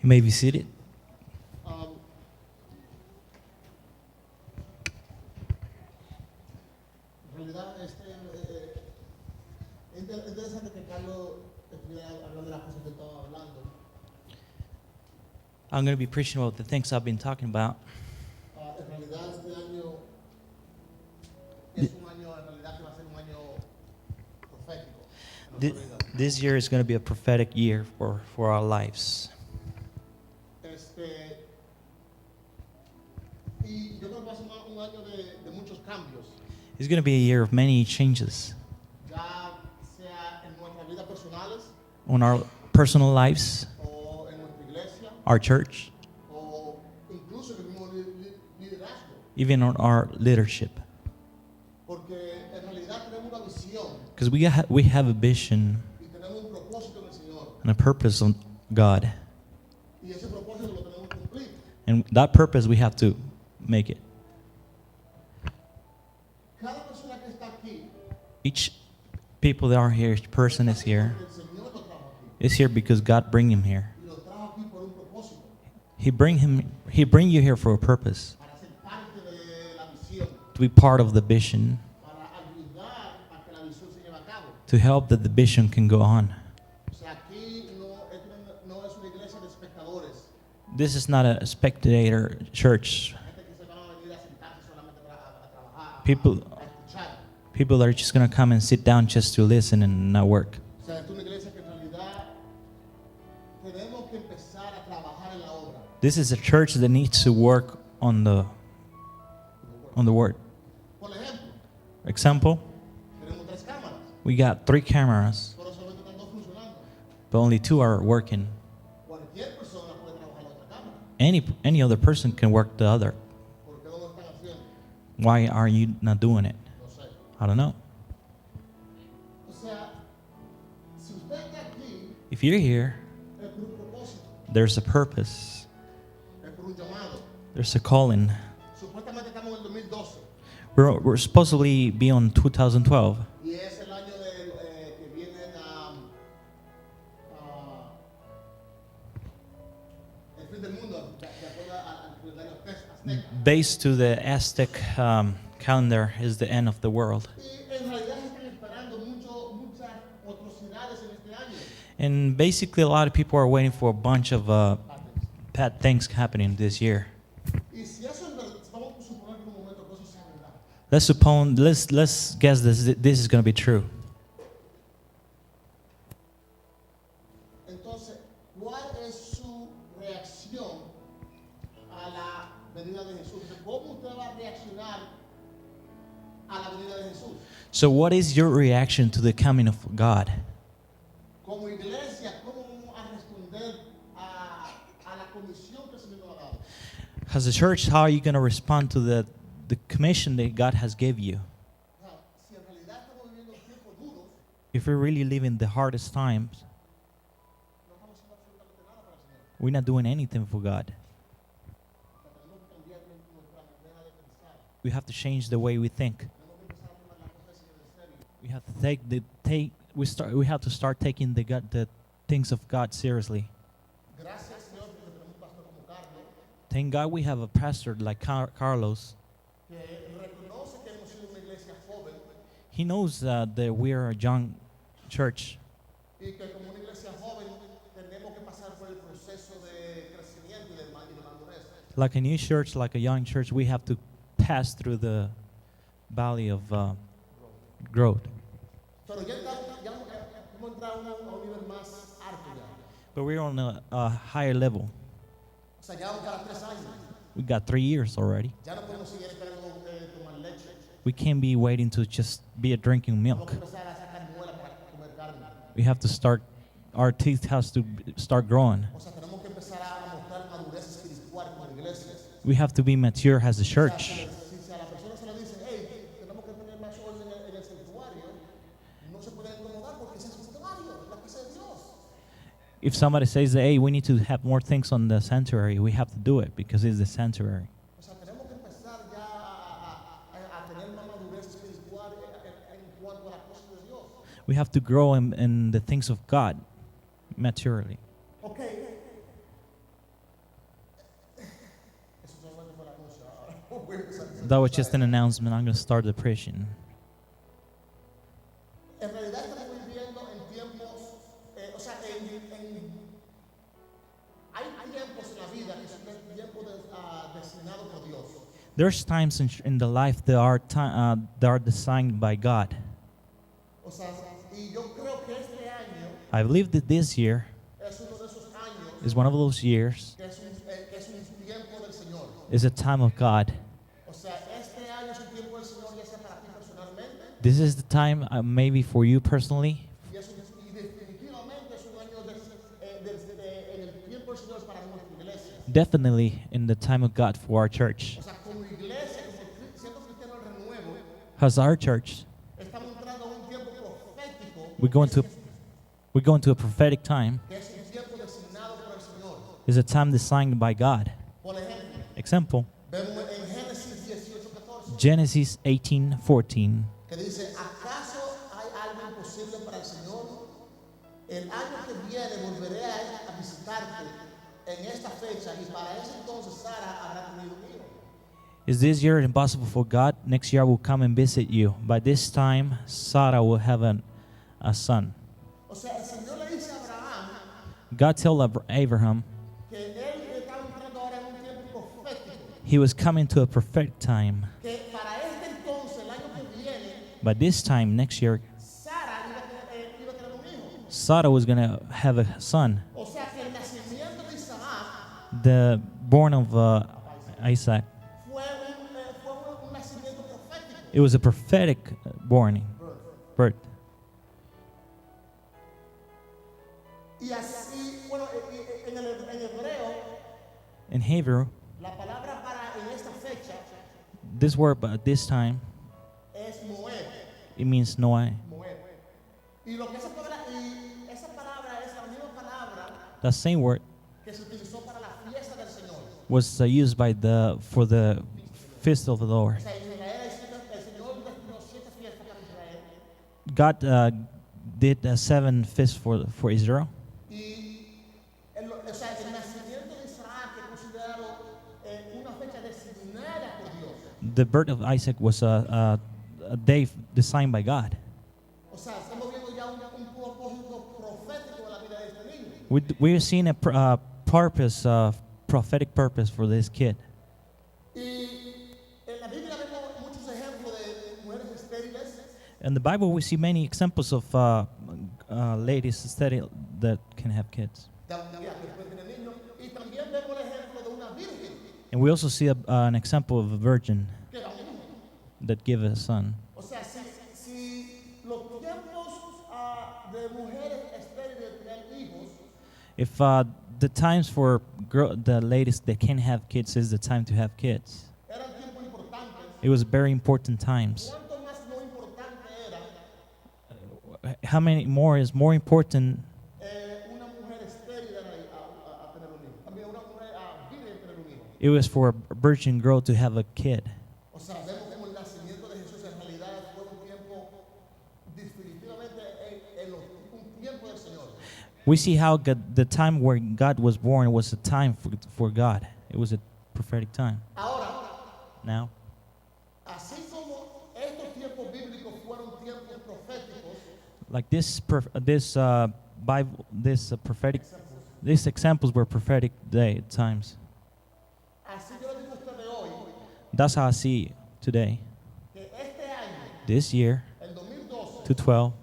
You may be seated. En realidad, es interesante que Carlos estuviera hablando de las cosas que estaba hablando. I'm going to be preaching about the things I've been talking about. En realidad, este año es un año, en realidad, que va a ser un año profético. This year is going to be a prophetic year for our lives. Y yo creo que va a ser un año de muchos cambios. It's going to be a year of many changes Ya sea en nuestras vidas personales, on our personal lives, o en nuestra iglesia, our church, o incluso en el mismo liderazgo. even on our leadership. Porque en realidad tenemos una visión Because we have a vision y tenemos un propósito en el Señor. and a purpose on God. Y ese propósito lo tenemos que cumplir. And that purpose, we have to make it. Cada persona que está aquí, Each people that are here, each person is here, el Señor lo trajo aquí. is here because God bring him here. Y lo trajo aquí por un propósito, He bring you here for a purpose, para ser parte de la visión, to be part of the vision, para ayudar a que la visión se lleve a cabo. to help that the vision can go on. O sea, aquí no es una iglesia de espectadores. This is not a spectator church. Gente que se van a venir a sentarse solamente a trabajar, People a escuchar. People that are just going to come and sit down just to listen and not work. O sea, es una iglesia que en realidad tenemos que empezar a trabajar en la obra. This is a church that needs to work on the word. Por ejemplo, Example, tenemos 3 cámaras, we got 3 cameras, pero solamente están 2 funcionando. but only 2 are working. Cualquier persona puede trabajar la otra cámara. Any other person can work the other. ¿Por qué no lo están haciendo? Why are you not doing it? No sé. I don't know. O sea, si usted está aquí, If you're here, es por un propósito, there's a purpose. es por un llamado. There's a calling. Supuestamente estamos en el 2012 We're supposedly be on 2012, y es el año que vienen el fin del mundo, de acuerdo al calendario azteca. based to the Aztec calendar, is the end of the world. Y en realidad se están esperando muchas atrocidades en este año. And basically, a lot of people are waiting for a bunch of bad things happening this year. Y si eso es verdad, vamos a suponer por un momento que eso sea verdad. Let's guess this is going to be true. Entonces, ¿cuál es su reacción a la venida de Jesús? ¿Cómo usted va a reaccionar a la venida de Jesús? So, what is your reaction to the coming of God? Como iglesia, ¿cómo vamos a responder a la comisión que el Señor nos ha dado? As a church, how are you going to respond to the commission that God has given you? O sea, si en realidad estamos viviendo tiempos duros, If we're really living the hardest times, no estamos haciendo absolutamente nada para el Señor. we're not doing anything for God. O sea, tenemos que cambiar nuestra manera de pensar. We have to change the way we think. Tenemos que empezar a tomar las cosas del Señor en serio. We have to we have to start taking the things of God seriously. Gracias, Señor, porque tenemos un pastor como Carlos, Thank God we have a pastor like Carlos. que reconoce que hemos sido una iglesia joven He knows that we are a young church, y que como una iglesia joven tenemos que pasar por el proceso de crecimiento y de madurez. like a new church, like a young church. We have to pass through the valley of growth. Pero ya hemos entrado a un nivel más alto ya. But we're on a higher level. O sea, ya vamos para 3 años. We got 3 years already. Ya no podemos seguir esperando tomar leche. We can't be waiting to just be drinking Tenemos milk. que empezar a sacar muela para comer carne. We have to start. Our teeth has to start growing. O sea, tenemos que empezar a mostrar madurez espiritual como iglesia. We have to be mature as a O sea, church. si a la persona se le dice, hey, tenemos que tener más orden en el santuario, no se puede incomodar porque ese es el santuario, la casa de Dios. If somebody says that, hey, we need to have more things on the sanctuary, we have to do it because it's the sanctuary. O sea, tenemos que empezar ya a tener más madurez espiritual en cuanto a las cosas de Dios. We have to grow in the things of God maturely. Ok. Eso solamente fue la anuncio. Ahora voy a empezar a hacer That was cosas. just an announcement. I'm going to start the preaching. En realidad estamos viviendo en tiempos, o sea, hay tiempos en la vida que son tiempos designados por Dios. There's times in the life that are designed by God. O sea, y yo creo que este año I believe that this year es uno de esos años is one of those years, que es un tiempo del Señor. is a time of God. O sea, este año es un tiempo del Señor, ya sea para ti personalmente, This is the time maybe for you personally, y definitivamente es un año en el tiempo del Señor es para nuestra iglesia. definitely in the time of God for our church. O sea, como iglesia, siendo cristiano del renuevo, Because our church, estamos entrando a un tiempo profético we go into a prophetic time. que es un tiempo designado por el Señor. Is a time designed by God. Por ejemplo, Example, vemos en Génesis 18:14 Genesis 18:14. que dice, ¿acaso hay algo imposible para el Señor? El año que viene volveré a visitarte en esta fecha y para ese entonces Sara habrá tenido un hijo. Is this year impossible for God? Next year I will come and visit you. By this time, Sarah will have a son. O sea, el Señor le dice a Abraham God told Abraham que él estaba entrando ahora en un tiempo profético, he was coming to a prophetic time. que para este entonces, el año que viene, By this time, next year, Sara iba a tener un hijo. Sarah was going to have a son. O sea, que el nacimiento de Isaac The born of Isaac. fue un nacimiento profético. It was a prophetic birth. Y así, bueno, en hebreo, In Hebrew, la palabra para en esta fecha this word by this time, es Moed. it means Noah. Moed. Y esa palabra es la misma palabra That same word que se utilizó para la fiesta del Señor. was used for the feast of the O Lord. sea, en Israel el Señor destinó 7 fiestas para Israel. God did 7 feasts for Israel. Y o sea, el nacimiento de Isaac es considerado una fecha designada por Dios. The birth of Isaac was a day designed by God. O sea, estamos viendo ya un propósito profético de la vida de este niño. We're seeing a prophetic purpose for this kid. Y en la Biblia vemos muchos ejemplos de mujeres estériles. In the Bible, we see many examples of ladies that can have kids. Que pueden tener niños. Y también vemos el ejemplo de una virgen And we also see an example of a virgin que era un hijo. that gave a son. O sea, si los tiempos de mujeres estériles de tener hijos If the times for the ladies that can have kids is the time to have kids, eran tiempos importantes, it was very important times. ¿cuánto más no importante era How many more is more important una mujer estéril a tener un hijo? También una mujer virgen tener un hijo. it was for a virgin girl to have a kid. O sea, vemos como el nacimiento de Jesús en realidad fue un tiempo definitivamente un tiempo del Señor. We see how the time where God was born was a time for God. It was a prophetic time. Ahora, Now, así como estos tiempos bíblicos fueron tiempos proféticos, like Bible, these examples were prophetic times. así yo le digo a ustedes hoy That's how I see today. que este año, This year, el 2012, 2012,